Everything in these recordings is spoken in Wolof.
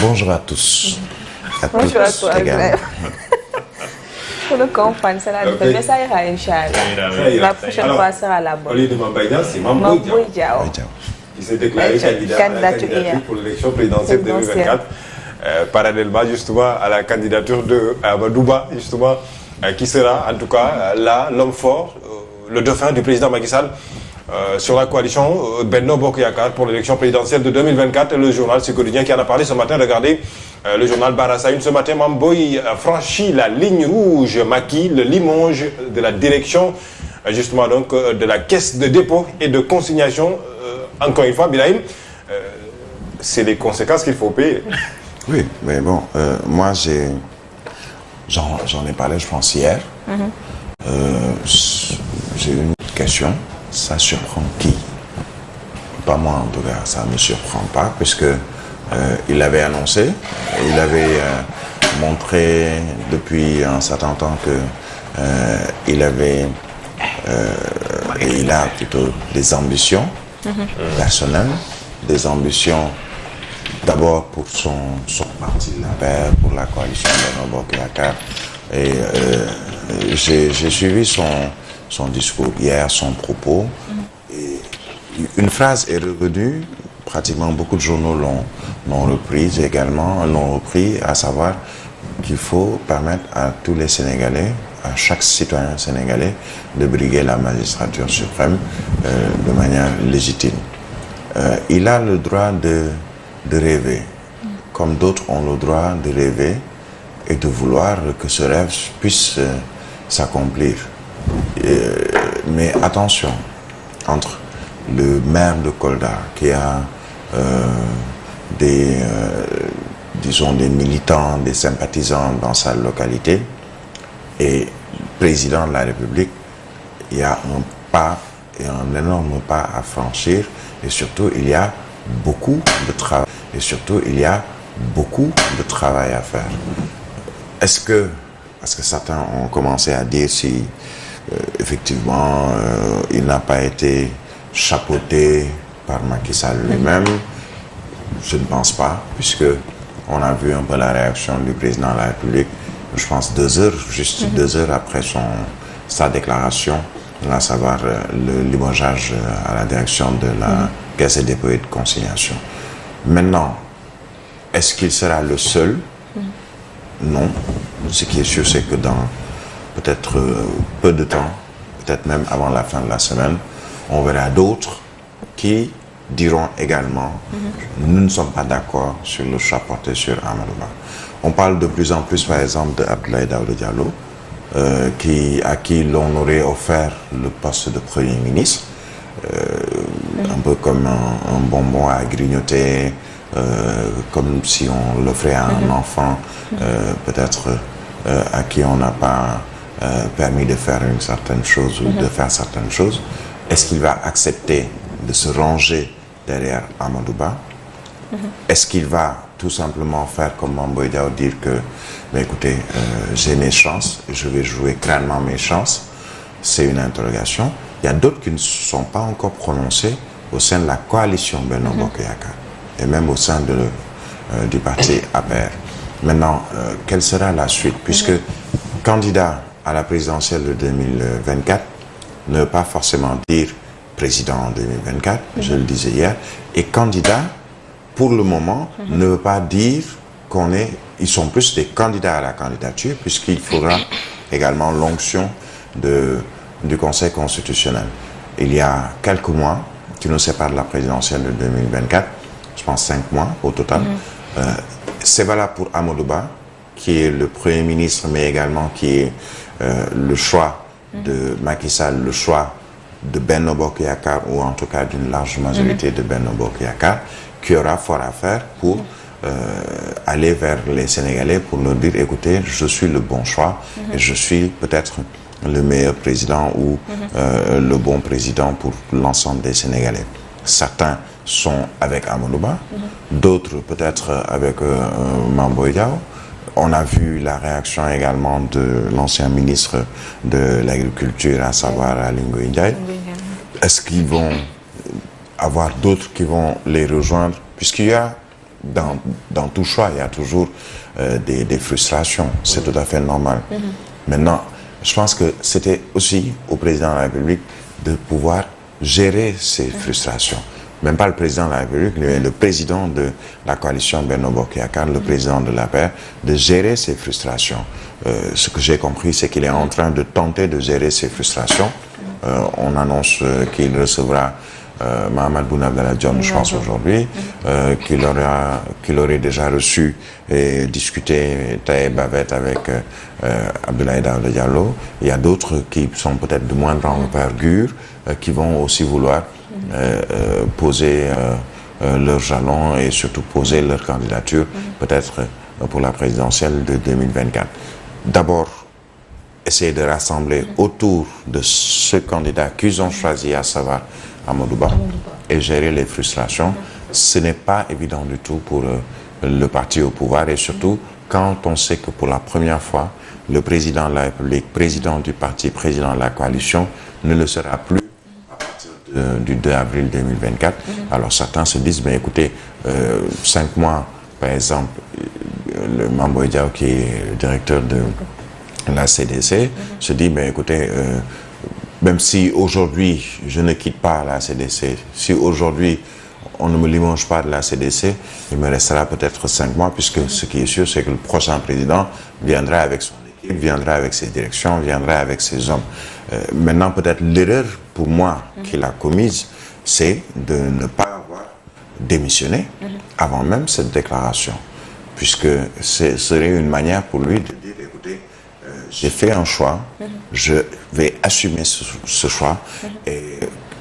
Bonjour à tous. Bonjour à toi également. Pour le comprendre, c'est la différence. Mais ça ira, Inch'Allah. La prochaine fois sera la bonne. Au lieu de Mambaïda, c'est Mamboy Diao qui s'est déclaré candidat à la candidature pour l'élection présidentielle 2024. Parallèlement justement à la candidature de Amadouba, justement, qui sera en tout cas là l'homme fort, le dauphin du président Macky Sall sur la coalition Benno Bokk Yakaar pour l'élection présidentielle de 2024. Le journal Sud Quotidien qui en a parlé ce matin. Regardez le journal Barassa. Ce matin, Mamboy a franchi la ligne rouge. Macky, le Limoges de la direction justement donc de la caisse de dépôt et de consignation. Encore une fois, Birahim, c'est les conséquences qu'il faut payer. Oui, mais bon, moi j'en ai parlé, je pense, hier. J'ai une question. Ça surprend qui? Pas moi en tout cas, ça ne me surprend pas, puisque il avait annoncé, il avait montré depuis un certain temps que il avait et il a plutôt des ambitions personnelles, des ambitions d'abord pour son parti, pour la coalition Benno Bokk Yakaar. Et j'ai suivi son discours hier, son propos. Et une phrase est revenue, pratiquement beaucoup de journaux l'ont reprise également, à savoir qu'il faut permettre à tous les Sénégalais, à chaque citoyen sénégalais, de briguer la magistrature suprême de manière légitime. Il a le droit de rêver, comme d'autres ont le droit de rêver et de vouloir que ce rêve puisse s'accomplir. Mais attention, entre le maire de Kolda qui a disons des militants, des sympathisants dans sa localité et président de la République, il y a un pas et un énorme pas à franchir, et surtout il y a beaucoup de travail à faire. Est-ce que, parce que certains ont commencé à dire si effectivement il n'a pas été chapeauté par Macky Sall lui-même, je ne pense pas, puisque on a vu un peu la réaction du président de la République, je pense 2 heures, juste 2 heures après sa déclaration, à savoir le limogeage à la direction de la Caisse des dépôts et de consignation. Maintenant, est-ce qu'il sera le seul? Non. Ce qui est sûr, c'est que dans peut-être peu de temps, peut-être même avant la fin de la semaine, on verra d'autres qui diront également nous ne sommes pas d'accord sur le choix porté sur Amadouba. On parle de plus en plus, par exemple, d'Abdoulaye Daouda Diallo, à qui l'on aurait offert le poste de Premier ministre, un peu comme un bonbon à grignoter, comme si on l'offrait à un enfant, peut-être à qui on n'a pas permis de faire une certaine chose ou de faire certaines choses. Est-ce qu'il va accepter de se ranger derrière Amadouba? Est-ce qu'il va tout simplement faire comme Mamboy Diao, dire que, mais écoutez, j'ai mes chances, je vais jouer crânement mes chances? C'est une interrogation. Il y a d'autres qui ne sont pas encore prononcés au sein de la coalition Benno Bokk Yakaar et même au sein du parti APR. Maintenant, quelle sera la suite? Puisque candidat à la présidentielle de 2024 ne veut pas forcément dire président en 2024, je le disais hier, et candidat, pour le moment, ne veut pas dire ils sont plus des candidats à la candidature, puisqu'il faudra également l'onction du Conseil constitutionnel. Il y a quelques mois qui nous séparent de la présidentielle de 2024, je pense 5 mois au total. C'est valable pour Amadouba, qui est le Premier ministre, mais également qui est le choix de Macky Sall, le choix de Benno Bokk Yakaar, ou en tout cas d'une large majorité de Benno Bokk Yakaar, qui aura fort à faire pour aller vers les Sénégalais pour leur dire, écoutez, je suis le bon choix et je suis peut-être le meilleur président ou le bon président pour l'ensemble des Sénégalais. Certains sont avec Amadouba, d'autres peut-être avec Mamboy Diao. On a vu la réaction également de l'ancien ministre de l'Agriculture, à savoir Aly Ngouille Ndiaye. Est-ce qu'ils vont avoir d'autres qui vont les rejoindre? Puisqu'il y a dans tout choix, il y a toujours des frustrations. C'est tout à fait normal. Maintenant, je pense que c'était aussi au président de la République de pouvoir gérer ces frustrations. Même pas le président de la République, mais le président de la coalition Benno Bokk Yakaar, le président de l'APR, de gérer ces frustrations. Ce que j'ai compris, c'est qu'il est en train de tenter de gérer ces frustrations. On annonce qu'il recevra Mahammed Boun Abdallah Dionne, je pense aujourd'hui, qu'il aurait déjà reçu et discuté Taïeb Bavette avec Abdoulaye Daouda Diallo. Il y a d'autres qui sont peut-être de moindre envergure, qui vont aussi vouloir poser leurs jalons et surtout poser leur candidature, peut-être pour la présidentielle de 2024. D'abord, essayer de rassembler autour de ce candidat qu'ils ont choisi, à savoir Amadou Ba, et gérer les frustrations. Ce n'est pas évident du tout pour le parti au pouvoir, et surtout quand on sait que pour la première fois, le président de la République, président du parti, président de la coalition, ne le sera plus à partir du 2 avril 2024. Alors certains se disent, mais écoutez, 5 mois, par exemple, le Mame Boye Diao, qui est le directeur de la CDC, se dit, mais écoutez, même si aujourd'hui je ne quitte pas la CDC, si aujourd'hui on ne me limoge pas de la CDC, il me restera peut-être 5 mois, puisque ce qui est sûr, c'est que le prochain président viendra avec son équipe, viendra avec ses directions, viendra avec ses hommes. Maintenant, peut-être l'erreur pour moi qu'il a commise, c'est de ne pas avoir démissionné avant même cette déclaration, puisque ce serait une manière pour lui de dire, écoutez, j'ai fait un choix, je vais assumer ce choix. Et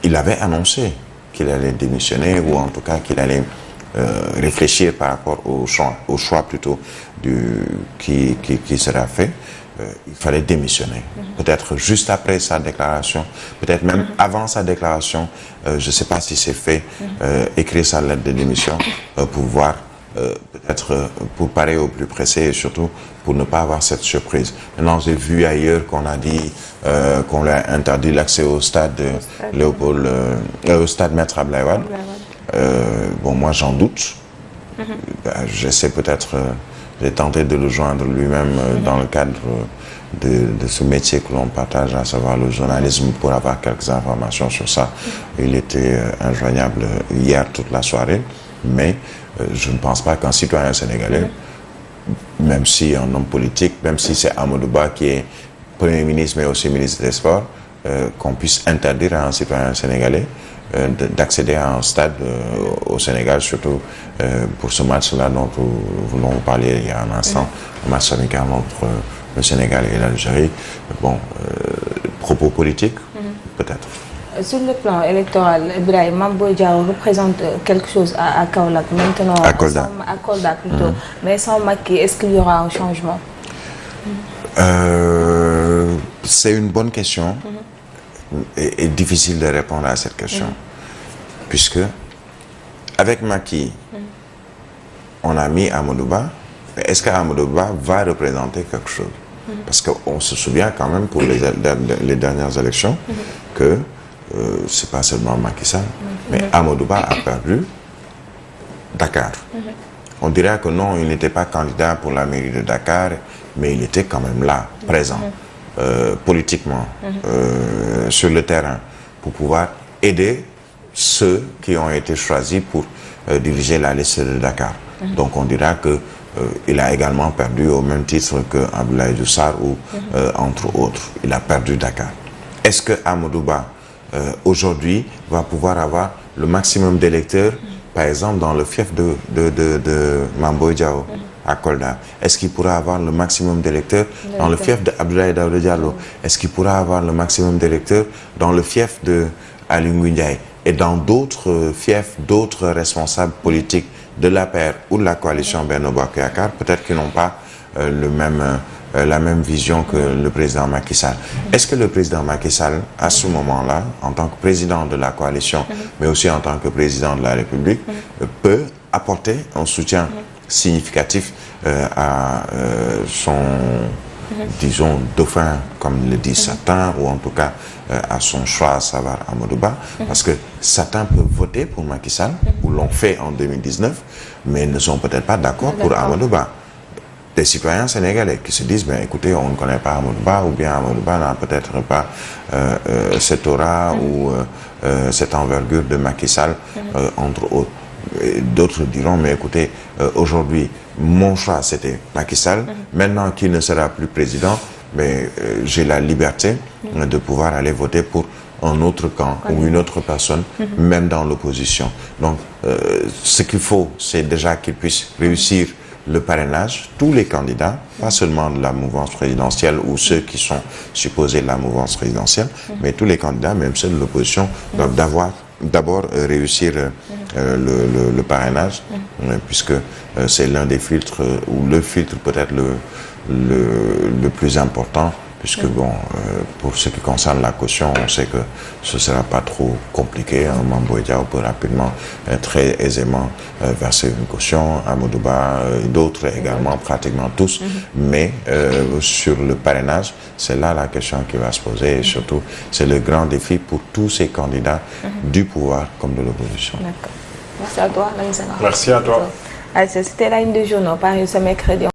il avait annoncé qu'il allait démissionner, ou en tout cas qu'il allait réfléchir par rapport au choix plutôt qui sera fait. Il fallait démissionner. Peut-être juste après sa déclaration, peut-être même avant sa déclaration, je ne sais pas si c'est fait, écrire sa lettre de démission pour voir, peut-être pour parer au plus pressé, et surtout pour ne pas avoir cette surprise. Maintenant, j'ai vu ailleurs qu'on a dit qu'on lui a interdit l'accès au stade Léopold, au stade Maître Abdoulaye Wade. Bon, moi j'en doute. J'essaie peut-être, j'ai tenté de le joindre lui-même dans le cadre de ce métier que l'on partage, à savoir le journalisme, pour avoir quelques informations sur ça. Il était injoignable hier toute la soirée, mais je ne pense pas qu'un citoyen sénégalais, même si un homme politique, même si c'est Amadou Ba qui est Premier ministre mais aussi ministre des Sports, qu'on puisse interdire à un citoyen sénégalais d'accéder à un stade au Sénégal, surtout pour ce match-là dont nous voulons vous parler il y a un instant, un match amical entre le Sénégal et l'Algérie. Bon, propos politiques, peut-être. Sur le plan électoral, Ibrahim, Mame Boye Diao représente quelque chose à Kaolack maintenant. À Kolda. À Kolda plutôt. Mais sans Macky, est-ce qu'il y aura un changement? C'est une bonne question et difficile de répondre à cette question. Puisque, avec Macky, on a mis Amadou Ba. Est-ce qu'Amadou Ba va représenter quelque chose? Parce qu'on se souvient quand même pour les dernières élections que c'est pas seulement Macky Sall, mais Amadou Ba a perdu Dakar. On dirait que non, il n'était pas candidat pour la mairie de Dakar, mais il était quand même là, présent, politiquement, sur le terrain, pour pouvoir aider ceux qui ont été choisis pour diriger la liste de Dakar. Donc on dira que il a également perdu au même titre que Abdoulaye Diouf Sarr ou entre autres. Il a perdu Dakar. Est-ce que Amadou Ba aujourd'hui va pouvoir avoir le maximum d'électeurs, par exemple dans le fief de Mame Boye Diao à Kolda? Est-ce qu'il pourra avoir le maximum d'électeurs dans le fief de Abdoulaye Daouda Diallo? Est-ce qu'il pourra avoir le maximum d'électeurs dans le fief de Aly Ngouille Ndiaye et dans d'autres fiefs, d'autres responsables politiques de l'APR ou de la coalition Benno Bokk Yakaar, peut-être qu'ils n'ont pas la même vision que le président Macky Sall. Est-ce que le président Macky Sall, à ce moment-là, en tant que président de la coalition, mais aussi en tant que président de la République, peut apporter un soutien significatif à disons, dauphin, comme le dit Satan, ou en tout cas à son choix, à savoir Amadou Ba, parce que certains peuvent voter pour Macky Sall, ou l'ont fait en 2019, mais ne sont peut-être pas d'accord pour Amadou Ba. Des citoyens sénégalais qui se disent, ben, écoutez, on ne connaît pas Amadou Ba, ou bien Amadou Ba n'a peut-être pas cette aura ou cette envergure de Macky Sall, entre autres. D'autres diront, mais écoutez, aujourd'hui, mon choix, c'était Macky Sall. Maintenant qu'il ne sera plus président, mais j'ai la liberté de pouvoir aller voter pour un autre camp ou une autre personne, même dans l'opposition. Donc, ce qu'il faut, c'est déjà qu'ils puissent réussir le parrainage, tous les candidats, pas seulement de la mouvance présidentielle ou ceux qui sont supposés de la mouvance présidentielle, mais tous les candidats, même ceux de l'opposition, doivent d'abord réussir le parrainage, puisque c'est l'un des filtres, ou le filtre peut-être le plus important, puisque bon, pour ce qui concerne la caution, on sait que ce ne sera pas trop compliqué. Mame Boye Diao peut rapidement, très aisément verser une caution, Amadou Ba, d'autres également, pratiquement tous. Mais sur le parrainage, c'est là la question qui va se poser, et surtout, c'est le grand défi pour tous ces candidats du pouvoir comme de l'opposition. D'accord. Merci à toi, Lamine Senghor. Merci à toi. C'était la une des journaux, paru ce mercredi.